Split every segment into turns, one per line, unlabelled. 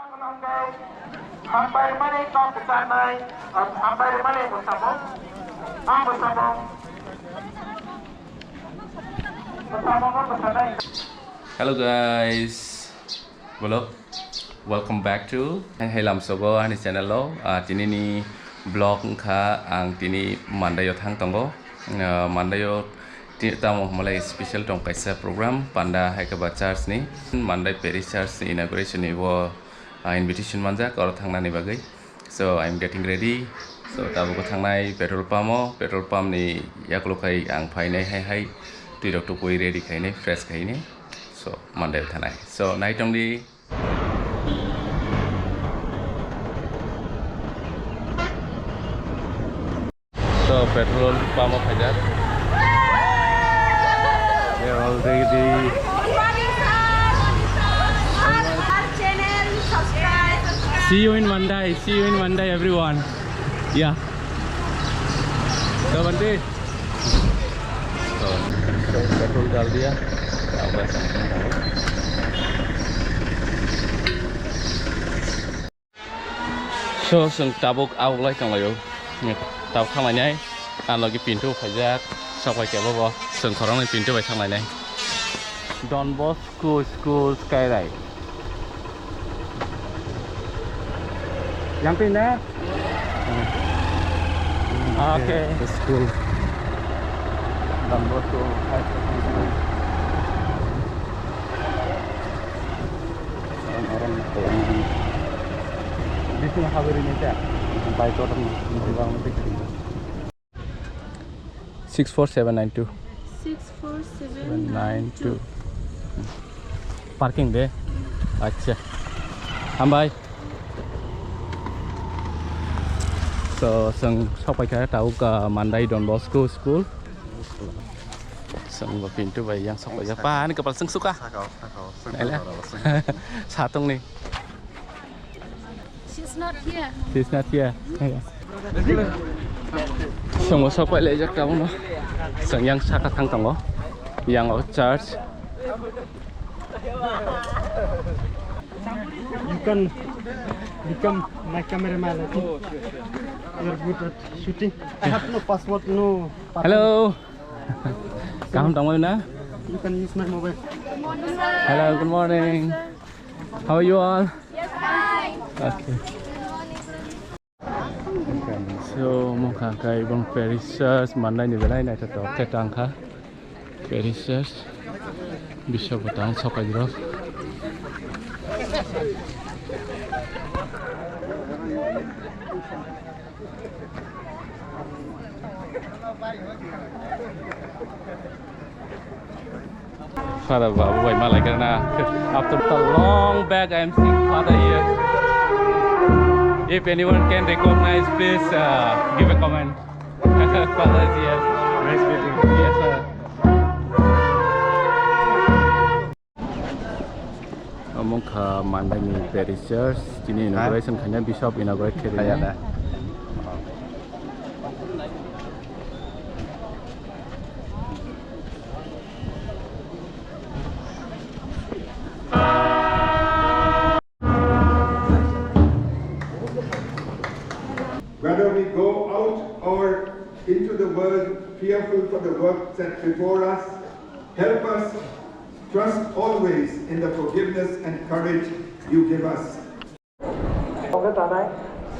Hello guys, welcome back to Helam Sogo and channel lo. Tini ni vlog ka ang tini Mandayo thang tongo. Mandayo tamo malay special tong kaisa program panda hai ka church ni Mandai Parish Church inauguration ni wo invitation manjak or thang nani bagai. So I'm getting ready. So tabu ko thang nai petrol pump ni yaklo kai ang phai nai hai tui dok to koi ready kai nai fresh kai nai. So Monday thanai. So night only. So petrol pump of Hajar. They're already. See you in Mandai, everyone. Yeah. So Monday. So petrol डाल दिया. So sung tabuk out like ang layo. Tao khang lai nhai. An lagi pintu phajak. Sok lai kebo bo. Sung khorong lai pintu bai khang lai nhai. Don Bosco School Kairai. Yang pindah. Okay. The school. Don Bosco High School. Orang di sini hadir ini tak, baik orang di 64792. 64792. Parking deh. Acha. Ambai. So sang sampai ke tahu ke Mandai Don Bosco School. Sang pintu bayi yang sok aja. Pak, ini kepala seng suka. Satung nih.
She's not here.
She's not here. Sang sok bayi lejak tahu no. Sang yang sakat thang tong yang church.
You can become my cameraman. You're good at shooting. I have no passport, no.
Hello. Kamu tong mana?
You can use my mobile.
Hello, good morning. How are you all?
Yes, fine.
Okay. So mukha kai bang Parish Church Mandai ni belai nai tato ketang kha Parish Church Bishop batang sokai jro. Father Babu, why malai karena after a long back I am seeing Father here. If anyone can recognize, please give a comment. Father is here. Nice meeting you. Yes, sir. Among Mandai Parish Church, ini inauguration kanya Bishop inaugurate kaya.
Whether we go out or into the world fearful for the work set before us, help us trust always in the forgiveness and courage you give us.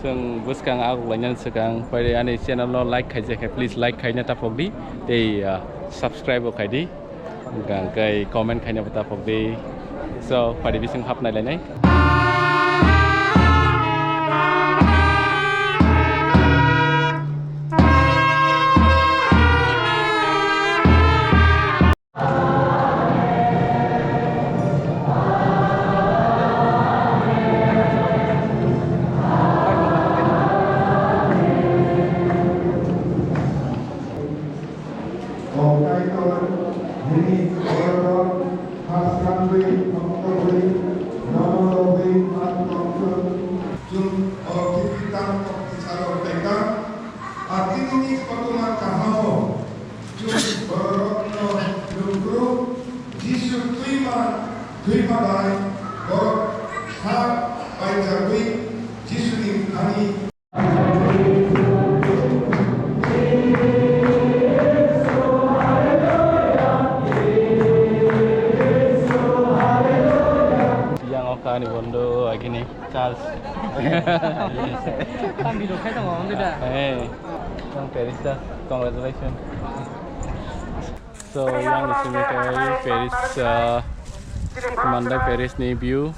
Sung buskang aku lanyan sekang pada ane channel lo like kaje kai please like kai na tapok di they subscribe kai di gang kai comment kai na tapok di so pada bising hap nai lai.
Ini orang khas Mandwi, Thangmani Jisuri Kani.
Yang oka ni bondo agini Charles.
Kan video kayak tengok orang tidak.
Hey, yang Parish dah, congratulations. So yang di sini kayak Parish, Mandwi Parish ni view.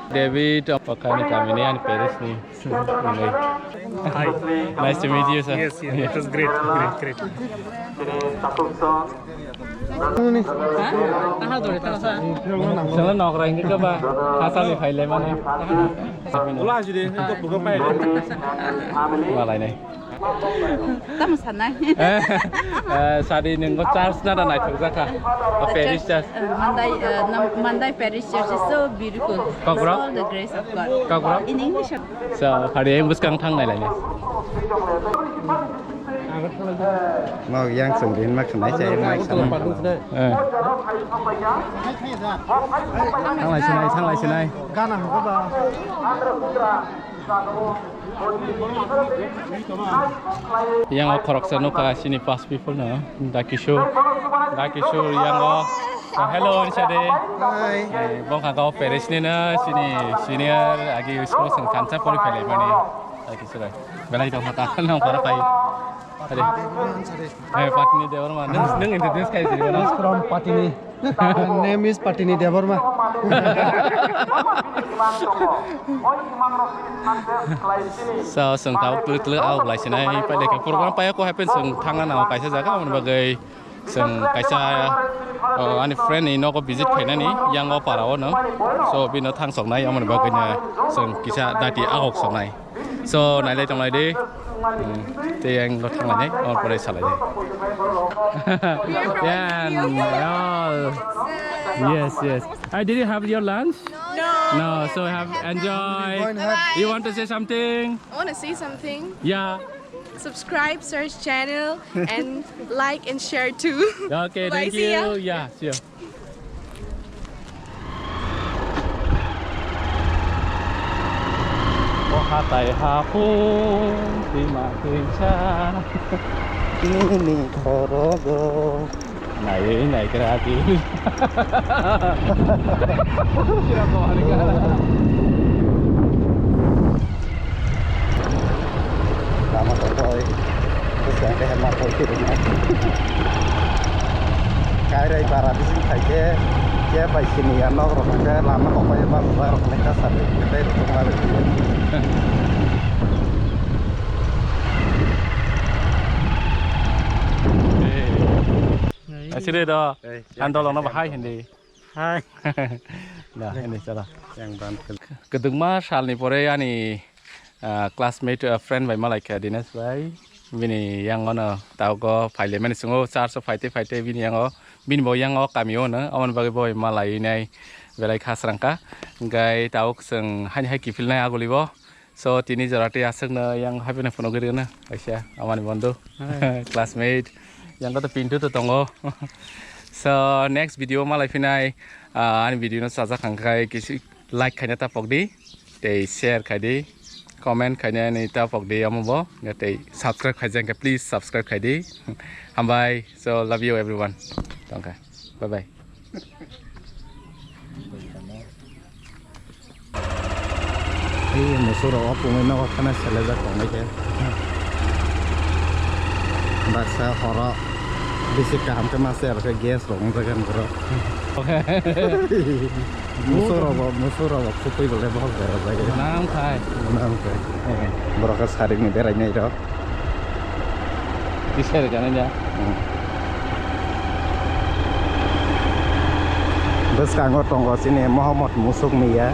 David, apakah ni kami ni yang Parish ni?
Hi.
Nice to meet you, sir.
Yes, it was great.
Jangan nak orang ini ke bah? Asal ni file mana?
Ulah jadi itu bukan apa ya?
Malai ni.
Tama sanay.
Sari ni kau Charles nada naik tu zaka. Parish Charles.
Mandwi Parish Church is so beautiful.
Kokborok?
All the grace of God.
Kokborok?
In English.
So hari ini bukan thang naik ni.
Mau yang sendiri mak kena saya mai sana. Thang lại sini.
Gana apa bah?
Yang korok sana ka sini pas people na. Dakisho yang hello ni sade.
Hai.
Bong kau Parish ni na senior agi school sang kanca pori pele mani. Dakisho lah. Belai dah mata kan orang para pai. Ada. Patni Devarma. Neng introduce kai jadi mana?
From Patini. Name is Patini Devarma.
So sang tahu kelu au lai sini. Pada ke program pai aku happen sang tangan au kaisa jaga mana bagai sang kaisa ani friend ni no ko visit kai ni yang au parao no. So bina thang song nai au mana bagai nya sang kisah dati au song nai. So nai lai tong lai deh. Thì anh có thằng này on por eso lại yeah, yes. Did you have your lunch? No. So have enjoy. You want to say something?
I want to say something.
Yeah.
Subscribe, search channel, and like and share too.
Okay,
Bye,
thank
see ya.
you. Yeah, sure. Hatai hapung di makinca
Ini kholokgui.
Này kreatif. Kira kau hari ni.
Lama thôi. Terus yang kehemat itu ini. Kairai barat sini saja. Dia baik sini ya, orang orang lama kok banyak banget orang mereka sampai kita itu kemarin.
Sini dah. Anda orang nak bahai hindi.
Hai.
Nah, ini cara.
Yang bantu.
Kedung mas hal ni pore ani classmate friend by malai ke Dinesh by. Bini yang mana tahu ko file mana sungo 400 fight bini yang bini boy yang kamio na awan bagi boy malai ni belai khas rangka. Gai tahu seng hanya hai kifil na aguli bo. So tini jarate aseng na yang happy na phone giri na. Aisyah awan bondo classmate. Yang kata pintu tu tunggu. So next video malah finai, ani video nu saja kangkai kisi like kanya tapok di, te share kadi, comment kanya ni tapok di amubo, ngate subscribe kaya jangka please subscribe kadi. Hambai, so love you everyone. Tangka, bye bye.
Ini musuh orang pun nak kena selesai kau ni je. Bahasa horor. Bisi kaham ke masih ada gas rong jagan kero. Musuh rawa kupui boleh bawa kero lagi.
Nam kai.
Berokas hari ini beranya itu.
Di share jangan ya.
Bus kanggo tonggo sini Muhammad Musuk Mia.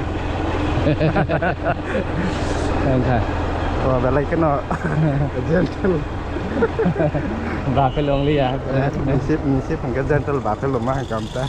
Nam kai.
Wah belai kena gentle.
Bakal only ya.
Misip hangga gentle bakal lemah kamta.